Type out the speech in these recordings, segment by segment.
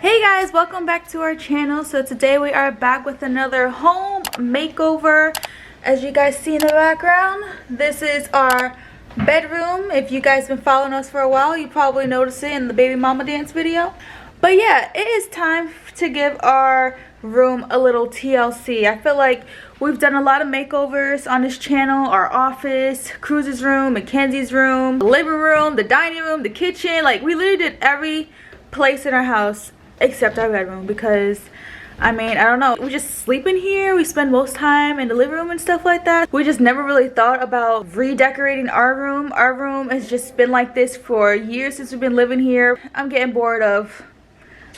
Hey guys, welcome back to our channel. So today we are back with another home makeover. As you guys see in the background, this is our bedroom. If you guys been following us for a while, you probably noticed it in the baby mama dance video. But yeah, it is time to give our room a little TLC. I feel like we've done a lot of makeovers on this channel. Our office, Cruz's room, Mackenzie's room, the living room, the dining room, the kitchen. Like, we literally did every place in our house except our bedroom, because I mean, I don't know, we just sleep in here. We spend most time in the living room and stuff like that. We just never really thought about redecorating our room. Our room has just been like this for years since we've been living here. I'm getting bored of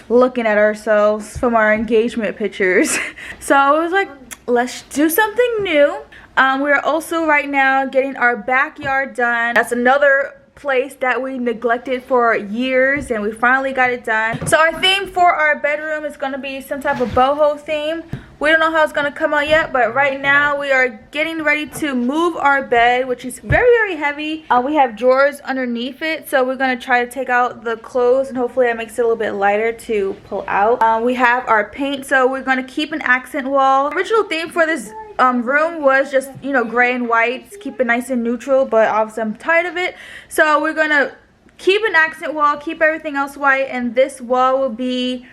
looking at ourselves from our engagement pictures. So I was like, let's do something new. We're also right now getting our backyard done. That's another place that we neglected for years, and we finally got it done. So our theme for our bedroom is going to be some type of boho theme. We don't know how it's going to come out yet, but right now we are getting ready to move our bed, which is very heavy. We have drawers underneath it, so we're going to try to take out the clothes, and hopefully that makes it a little bit lighter to pull out. We have our paint, so we're going to keep an accent wall. Original theme for this room was just, you know, gray and white, keep it nice and neutral, but obviously I'm tired of it, so we're gonna keep an accent wall, keep everything else white, and this wall will be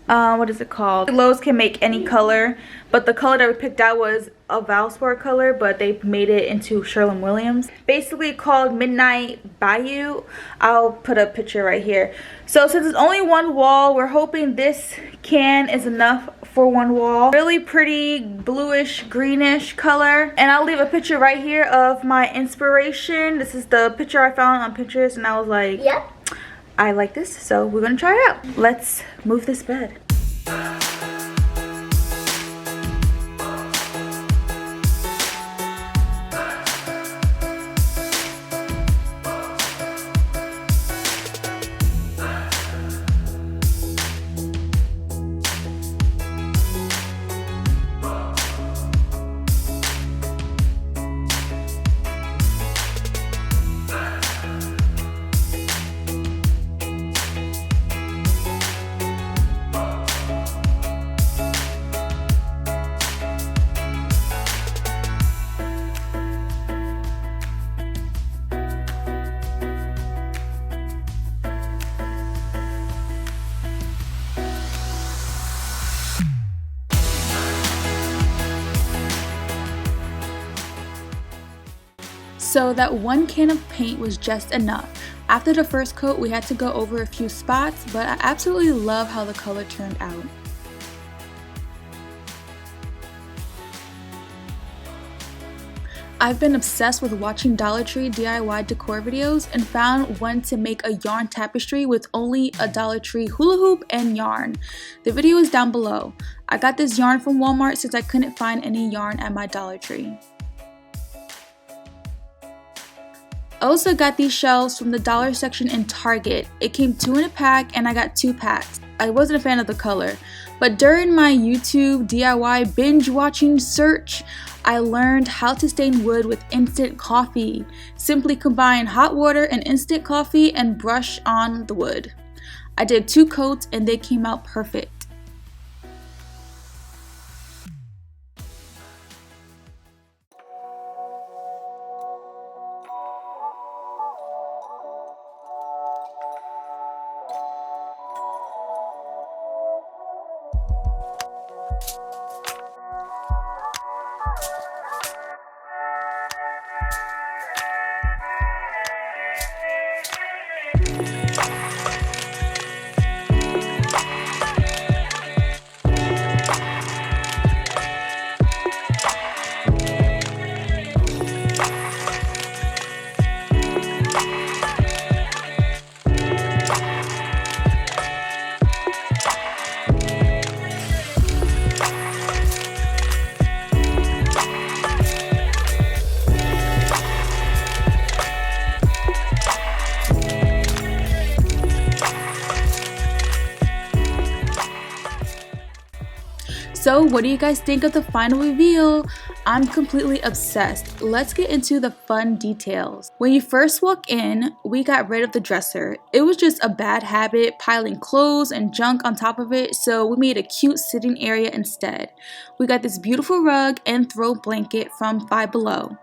what is it called? Lowe's can make any color, but the color that we picked out was a Valspar color, but they made it into Sherwin-Williams. Basically called Midnight Bayou. I'll put a picture right here. So since it's only one wall, we're hoping this can is enough for one wall. Really pretty bluish greenish color, and I'll leave a picture right here of my inspiration. This is the picture I found on Pinterest, and I was like, yep, I like this, so we're gonna try it out. Let's move this bed. So that one can of paint was just enough. After the first coat, we had to go over a few spots, but I absolutely love how the color turned out. I've been obsessed with watching Dollar Tree DIY decor videos and found one to make a yarn tapestry with only a Dollar Tree hula hoop and yarn. The video is down below. I got this yarn from Walmart since I couldn't find any yarn at my Dollar Tree. I also got these shelves from the dollar section in Target. It came 2 in a pack, and I got 2 packs. I wasn't a fan of the color, but during my YouTube DIY binge watching search, I learned how to stain wood with instant coffee. Simply combine hot water and instant coffee and brush on the wood. I did 2 coats and they came out perfect. So what do you guys think of the final reveal? I'm completely obsessed. Let's get into the fun details. When you first walk in, we got rid of the dresser. It was just a bad habit, piling clothes and junk on top of it, so we made a cute sitting area instead. We got this beautiful rug and throw blanket from Five Below.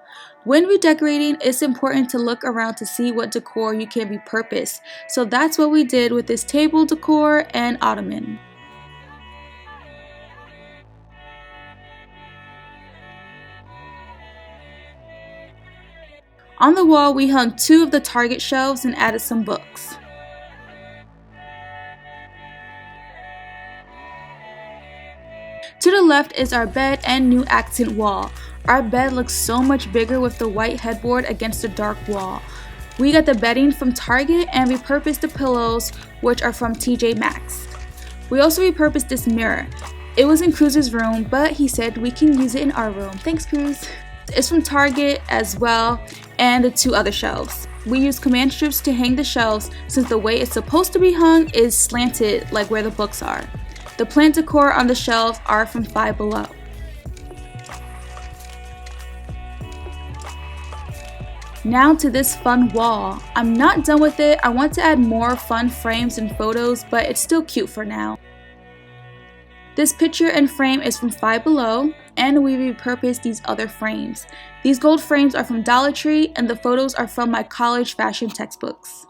When redecorating, it's important to look around to see what decor you can repurpose. So that's what we did with this table decor and ottoman. On the wall, we hung 2 of the Target shelves and added some books. To the left is our bed and new accent wall. Our bed looks so much bigger with the white headboard against the dark wall. We got the bedding from Target and repurposed the pillows, which are from TJ Maxx. We also repurposed this mirror. It was in Cruz's room, but he said we can use it in our room. Thanks, Cruz. It's from Target as well, and the 2 other shelves. We used command strips to hang the shelves since the way it's supposed to be hung is slanted like where the books are. The plant decor on the shelves are from Five Below. Now to this fun wall. I'm not done with it. I want to add more fun frames and photos, but it's still cute for now. This picture and frame is from Five Below, and we repurposed these other frames. These gold frames are from Dollar Tree, and the photos are from my college fashion textbooks.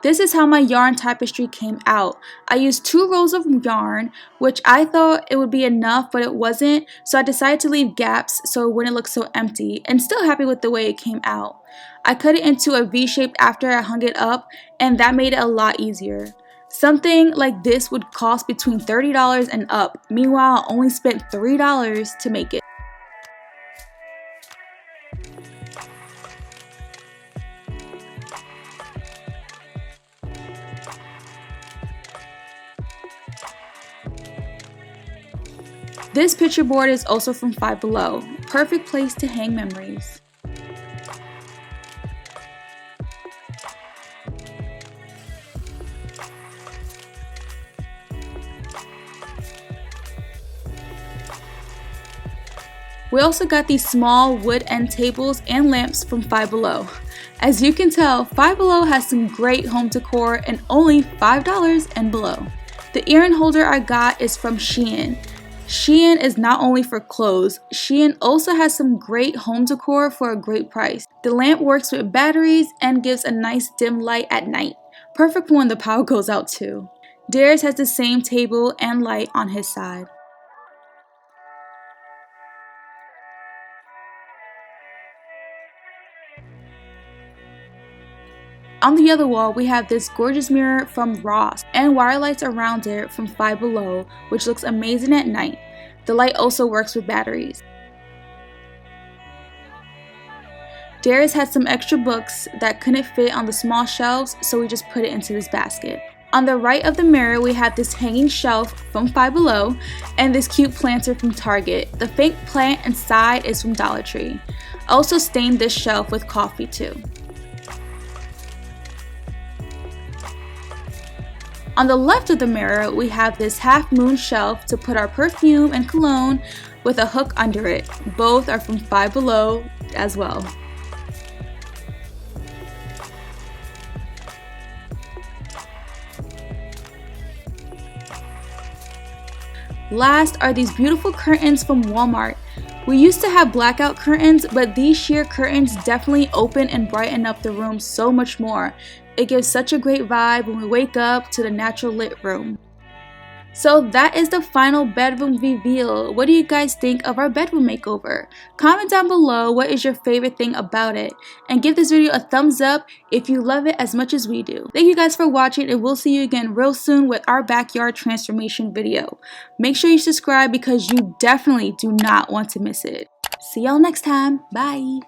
This is how my yarn tapestry came out. I used 2 rolls of yarn, which I thought it would be enough, but it wasn't, so I decided to leave gaps so it wouldn't look so empty, and still happy with the way it came out. I cut it into a V shape after I hung it up, and that made it a lot easier. Something like this would cost between $30 and up. Meanwhile, I only spent $3 to make it. This picture board is also from Five Below. Perfect place to hang memories. We also got these small wood end tables and lamps from Five Below. As you can tell, Five Below has some great home decor and only $5 and below. The earring holder I got is from Shein. Shein is not only for clothes, Shein also has some great home decor for a great price. The lamp works with batteries and gives a nice dim light at night. Perfect when the power goes out too. Darius has the same table and light on his side. On the other wall, we have this gorgeous mirror from Ross and wire lights around it from Five Below, which looks amazing at night. The light also works with batteries. Darius had some extra books that couldn't fit on the small shelves, so we just put it into this basket. On the right of the mirror, we have this hanging shelf from Five Below and this cute planter from Target. The fake plant inside is from Dollar Tree. I also stained this shelf with coffee too. On the left of the mirror, we have this half moon shelf to put our perfume and cologne with a hook under it. Both are from Five Below as well. Last are these beautiful curtains from Walmart. We used to have blackout curtains, but these sheer curtains definitely open and brighten up the room so much more. It gives such a great vibe when we wake up to the natural lit room. So that is the final bedroom reveal. What do you guys think of our bedroom makeover? Comment down below what is your favorite thing about it. And give this video a thumbs up if you love it as much as we do. Thank you guys for watching, and we'll see you again real soon with our backyard transformation video. Make sure you subscribe because you definitely do not want to miss it. See y'all next time. Bye.